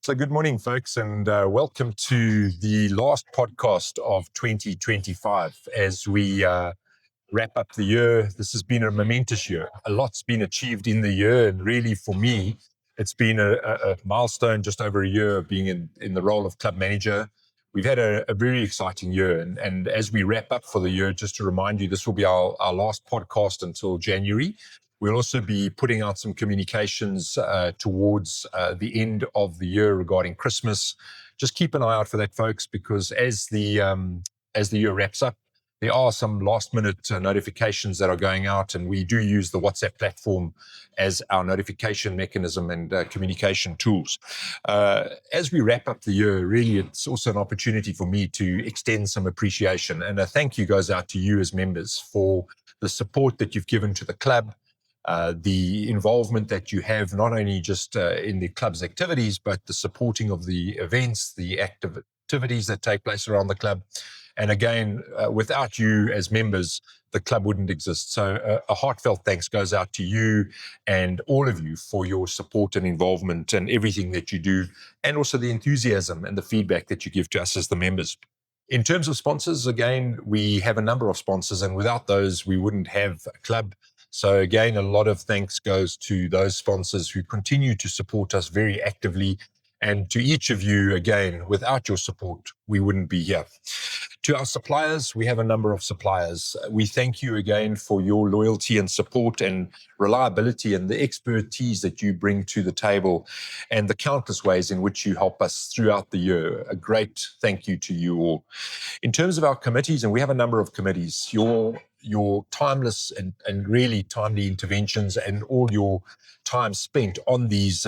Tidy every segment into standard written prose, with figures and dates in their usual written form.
So good morning, folks, and welcome to the last podcast of 2025. As we wrap up the year, this has been a momentous year. A lot's been achieved in the year, and really for me, it's been a milestone, just over a year of being in the role of club manager. We've had a very exciting year, and as we wrap up for the year, just to remind you, this will be our last podcast until January. We'll also be putting out some communications towards the end of the year regarding Christmas. Just keep an eye out for that, folks, because as the year wraps up, there are some last-minute notifications that are going out, and we do use the WhatsApp platform as our notification mechanism and communication tools. As we wrap up the year, really, it's also an opportunity for me to extend some appreciation, and a thank you goes out to you as members for the support that you've given to the club, the involvement that you have, not only just in the club's activities, but the supporting of the events, the activities that take place around the club. And again, without you as members, the club wouldn't exist. So a heartfelt thanks goes out to you and all of you for your support and involvement and everything that you do, and also the enthusiasm and the feedback that you give to us as the members. In terms of sponsors, again, we have a number of sponsors, and without those, we wouldn't have a club. So again, a lot of thanks goes to those sponsors who continue to support us very actively. And to each of you, again, without your support, we wouldn't be here. To our suppliers, we have a number of suppliers. We thank you again for your loyalty and support and reliability and the expertise that you bring to the table and the countless ways in which you help us throughout the year. A great thank you to you all. In terms of our committees, and we have a number of committees, your timeless and really timely interventions and all your time spent on these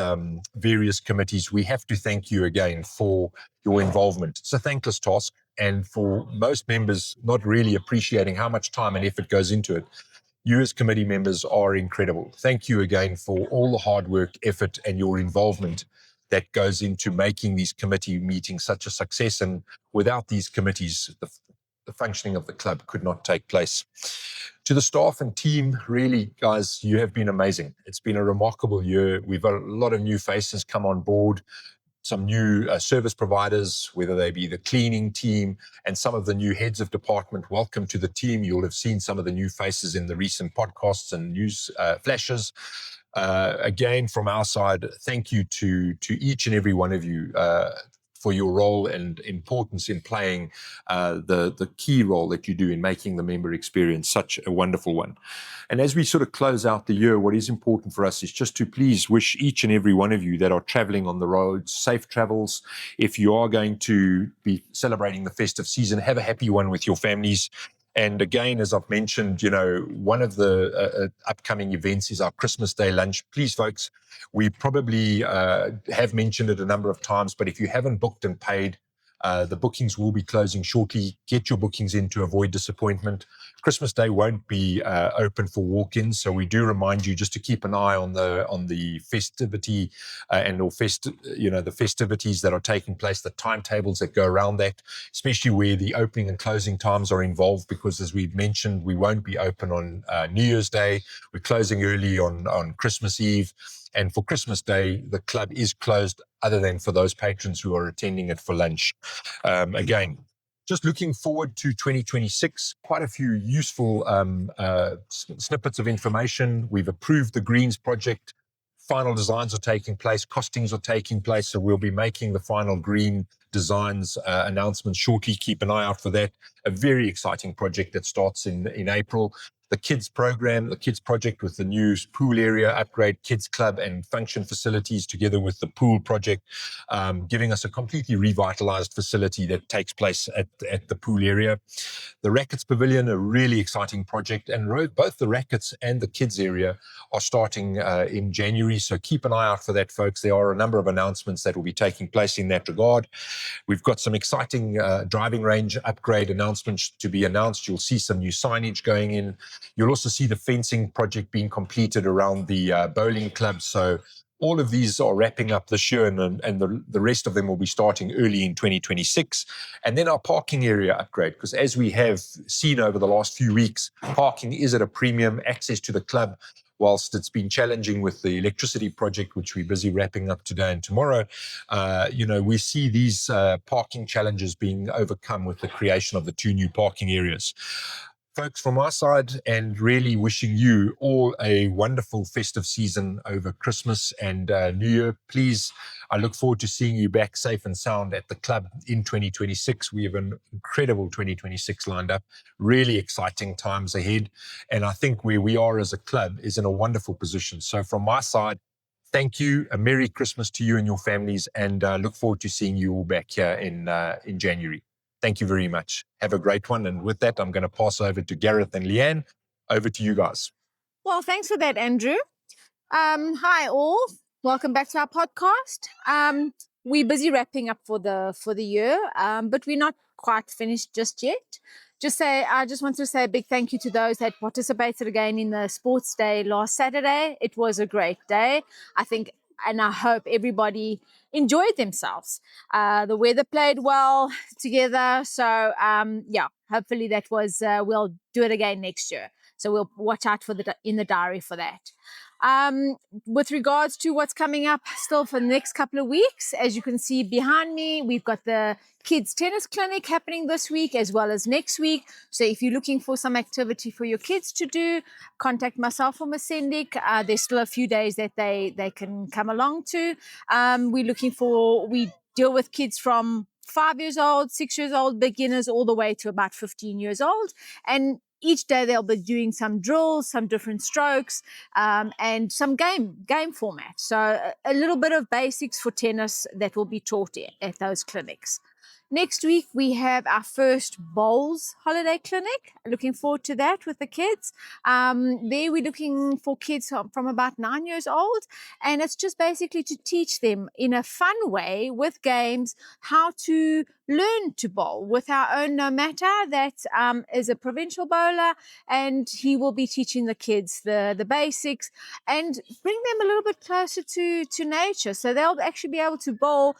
various committees, we have to thank you again for your involvement. It's a thankless task, and for most members not really appreciating how much time and effort goes into it, you as committee members are incredible. Thank you again for all the hard work, effort, and your involvement that goes into making these committee meetings such a success. And without these committees, the functioning of the club could not take place. To the staff and team, really, guys, you have been amazing. It's been a remarkable year. We've got a lot of new faces come on board, some new service providers, whether they be the cleaning team and some of the new heads of department. Welcome to the team. You'll have seen some of the new faces in the recent podcasts and news flashes. Again, from our side, thank you to each and every one of you for your role and importance in playing the key role that you do in making the member experience such a wonderful one. And as we sort of close out the year, what is important for us is just to please wish each and every one of you that are traveling on the roads safe travels. If you are going to be celebrating the festive season, have a happy one with your families. And again, as I've mentioned, one of the upcoming events is our Christmas Day lunch. Please, folks, we probably have mentioned it a number of times, but if you haven't booked and paid, the bookings will be closing shortly. Get your bookings in to avoid disappointment. Christmas Day won't be open for walk-ins, so we do remind you just to keep an eye on the festivity the festivities that are taking place, the timetables that go around that, especially where the opening and closing times are involved. Because as we've mentioned, we won't be open on New Year's Day. We're closing early on Christmas Eve. And for Christmas Day, the club is closed other than for those patrons who are attending it for lunch. Again, just looking forward to 2026, quite a few useful snippets of information. We've approved the Greens project. Final designs are taking place. Costings are taking place. So we'll be making the final green designs announcements shortly. Keep an eye out for that. A very exciting project that starts in April. The kids program, the kids project with the new pool area upgrade, kids club and function facilities together with the pool project, giving us a completely revitalized facility that takes place at the pool area. The Rackets Pavilion, a really exciting project, and both the Rackets and the kids area are starting in January. So keep an eye out for that, folks. There are a number of announcements that will be taking place in that regard. We've got some exciting driving range upgrade announcements to be announced. You'll see some new signage going in. You'll also see the fencing project being completed around the bowling club. So all of these are wrapping up this year, and the rest of them will be starting early in 2026. And then our parking area upgrade, because as we have seen over the last few weeks, parking is at a premium. Access to the club whilst it's been challenging with the electricity project, which we're busy wrapping up today and tomorrow, we see these parking challenges being overcome with the creation of the 2 new parking areas. Folks, from our side, and really wishing you all a wonderful festive season over Christmas and New Year. Please, I look forward to seeing you back safe and sound at the club in 2026. We have an incredible 2026 lined up, really exciting times ahead. And I think where we are as a club is in a wonderful position. So from my side, thank you. A Merry Christmas to you and your families, and look forward to seeing you all back here in January. Thank you very much. Have a great one. And with that, I'm going to pass over to Gareth and Leigh-Ann. Over to you guys. Well, thanks for that, Andrew. Hi all. Welcome back to our podcast. We're busy wrapping up for the year, but we're not quite finished just yet. I just want to say a big thank you to those that participated again in the sports day last Saturday. It was a great day. I think, and I hope everybody enjoyed themselves. The weather played well together. So, hopefully that was, we'll do it again next year. So we'll watch out in the diary for that. With regards to what's coming up still for the next couple of weeks, as you can see behind me, we've got the kids tennis clinic happening this week as well as next week. So if you're looking for some activity for your kids to do, contact myself or Masendik. There's still a few days that they can come along to. We deal with kids from 5 years old, 6 years old, beginners, all the way to about 15 years old. And each day they'll be doing some drills, some different strokes, and some game format. So a little bit of basics for tennis that will be taught at those clinics. Next week, we have our first bowls holiday clinic. Looking forward to that with the kids. There we're looking for kids from about 9 years old. And it's just basically to teach them in a fun way with games how to learn to bowl with our own No Matter that is a provincial bowler. And he will be teaching the kids the basics and bring them a little bit closer to nature. So they'll actually be able to bowl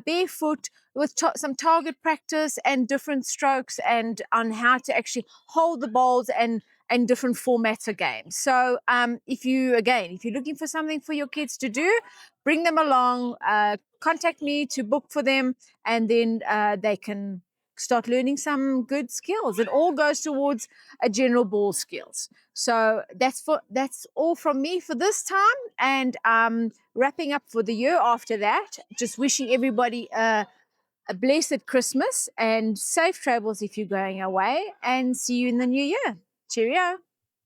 barefoot with some target practice and different strokes and on how to actually hold the balls and different formats of games. So if you're looking for something for your kids to do, bring them along, contact me to book for them, and then they can start learning some good skills. It all goes towards a general ball skills. So that's all from me for this time, and wrapping up for the year after that. Just wishing everybody a blessed Christmas and safe travels if you're going away, and see you in the new year. Cheerio.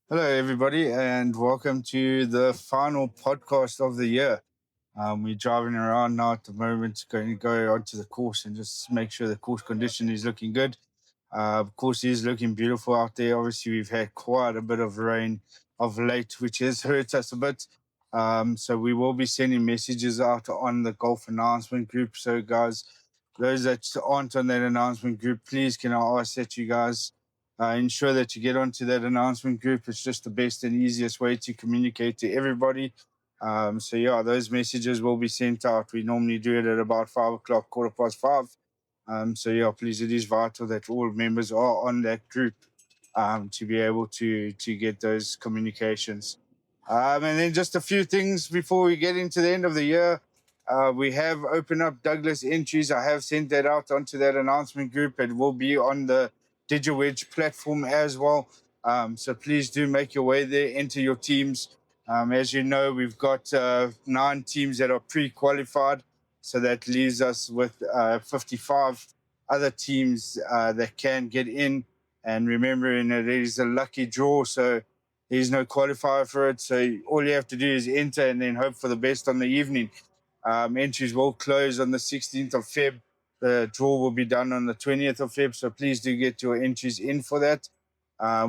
Hello, everybody, and welcome to the final podcast of the year. We're driving around now at the moment, going to go onto the course and just make sure the course condition is looking good. The course is looking beautiful out there. Obviously, we've had quite a bit of rain of late, which has hurt us a bit. So we will be sending messages out on the golf announcement group. So, guys, those that aren't on that announcement group, please can I ask that you guys ensure that you get onto that announcement group. It's just the best and easiest way to communicate to everybody. Those messages will be sent out. We normally do it at about 5 o'clock, 5:15. Please, it is vital that all members are on that group to be able to get those communications. And then just a few things before we get into the end of the year. We have opened up Douglas entries. I have sent that out onto that announcement group. It will be on the DigiWedge platform as well. So please do make your way there, enter your teams. As you know, we've got 9 teams that are pre-qualified. So that leaves us with 55 other teams that can get in. And remembering that it is a lucky draw, so there's no qualifier for it. So all you have to do is enter and then hope for the best on the evening. Entries will close on the 16th of Feb. The draw will be done on the 20th of Feb. So please do get your entries in for that.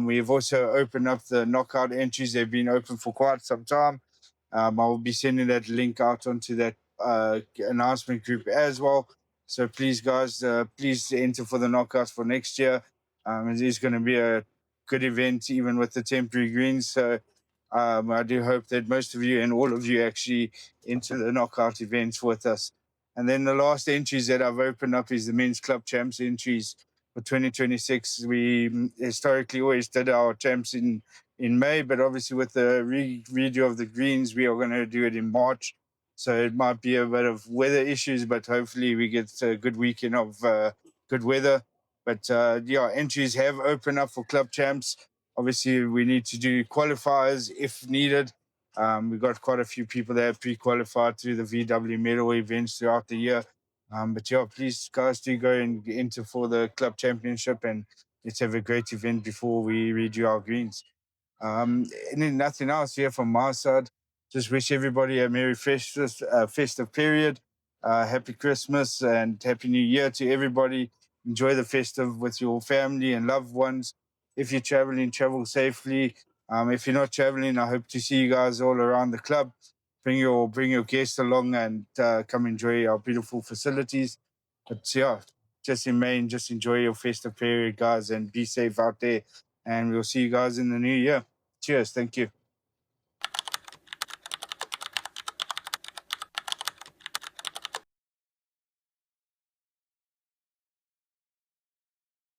We have also opened up the knockout entries. They've been open for quite some time. I will be sending that link out onto that announcement group as well. So please, guys, please enter for the knockouts for next year. It is going to be a good event, even with the temporary greens. So I do hope that most of you and all of you actually enter the knockout events with us. And then the last entries that I've opened up is the men's club champs entries for 2026. We historically always did our champs in in May, but obviously with the redo of the greens, we are going to do it in March. So it might be a bit of weather issues, but hopefully we get a good weekend of good weather. But entries have opened up for club champs. Obviously, we need to do qualifiers if needed. We've got quite a few people that have pre-qualified through the VW medal events throughout the year. But please, guys, do go and enter for the club championship, and let's have a great event before we redo our greens. And then nothing else here from my side. Just wish everybody a Merry festive period. Happy Christmas and Happy New Year to everybody. Enjoy the festive with your family and loved ones. If you're traveling, travel safely. If you're not traveling, I hope to see you guys all around the club. Bring your guests along and come enjoy our beautiful facilities. But just in Maine, just enjoy your festive period, guys, and be safe out there. And we'll see you guys in the new year. Cheers. Thank you.